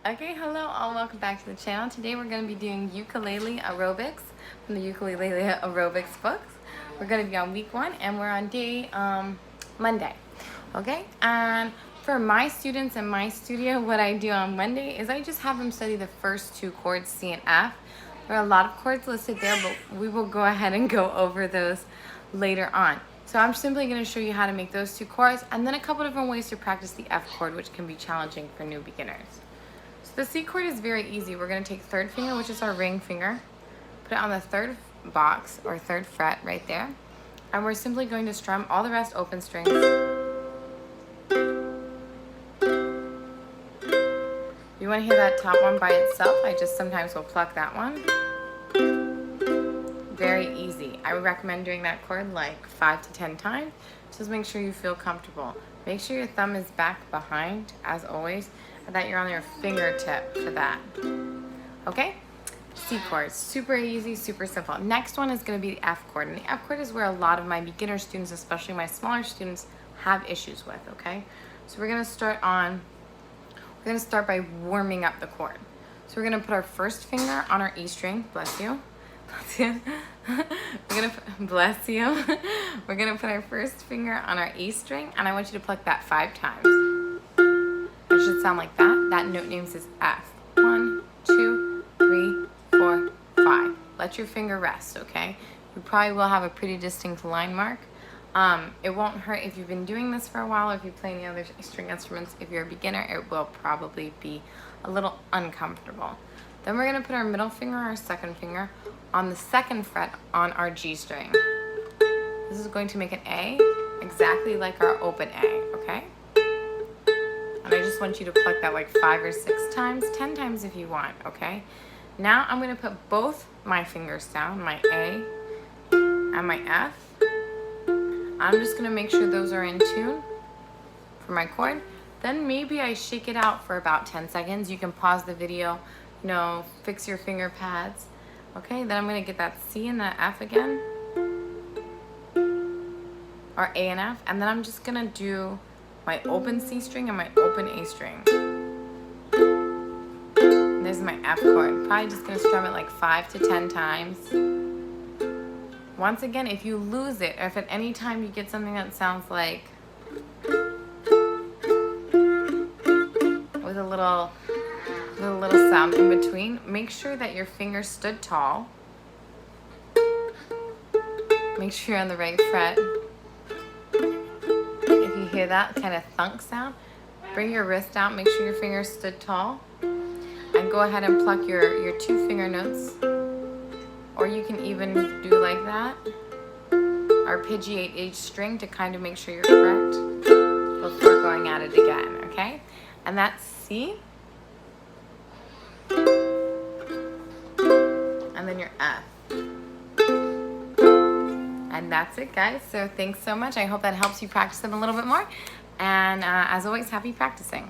Okay, hello all, welcome back to the channel. Today we're going to be doing ukulele aerobics from the Ukulele Aerobics books. We're going to be on week 1 and we're on day Monday. Okay, and for my students in my studio, what I do on Monday is I just have them study the first 2 chords, C and F. There are a lot of chords listed there, but we will go ahead and go over those later on. So I'm simply going to show you how to make those 2 chords and then a couple different ways to practice the F chord, which can be challenging for new beginners. So the C chord is very easy. We're going to take 3rd finger, which is our ring finger, put it on the 3rd box or 3rd fret right there, and we're simply going to strum all the rest open strings. You want to hear that top one by itself? I just sometimes will pluck that one. Very easy. I would recommend doing that chord like 5 to 10 times. Just make sure you feel comfortable. Make sure your thumb is back behind, as always, and that you're on your fingertip for that. Okay? C chord, super easy, super simple. Next one is going to be the F chord, and the F chord is where a lot of my beginner students, especially my smaller students, have issues with, okay? So we're going to start by warming up the chord. So we're going to put our first finger on our E string, bless you. Bless you. We're gonna put our first finger on our E string, and I want you to pluck that 5 times. It should sound like that. That note name is F. 1, 2, 3, 4, 5. Let your finger rest, okay? You probably will have a pretty distinct line mark. It won't hurt if you've been doing this for a while, or if you play any other string instruments. If you're a beginner, it will probably be a little uncomfortable. Then we're going to put our middle finger, our 2nd finger, on the 2nd fret on our G string. This is going to make an A, exactly like our open A, okay? And I just want you to pluck that like 5 or 6 times, 10 times if you want, okay? Now I'm going to put both my fingers down, my A and my F. I'm just going to make sure those are in tune for my chord. Then maybe I shake it out for about 10 seconds. You can pause the video, fix your finger pads. Okay, then I'm going to get that C and that F again, or A and F, and then I'm just going to do my open C string and my open A string. And there's my F chord. Probably just going to strum it like 5 to 10 times. Once again, if you lose it, or if at any time you get something that sounds like with a little sound in between, make sure that your fingers stood tall. Make sure you're on the right fret. If you hear that kind of thunk sound, bring your wrist out, make sure your fingers stood tall, and go ahead and pluck your 2 finger notes, or you can even do like that, arpeggiate each string to kind of make sure you're correct before going at it again, okay? And that's C, and then your F. And that's it, guys. So thanks so much. I hope that helps you practice them a little bit more. And as always, happy practicing.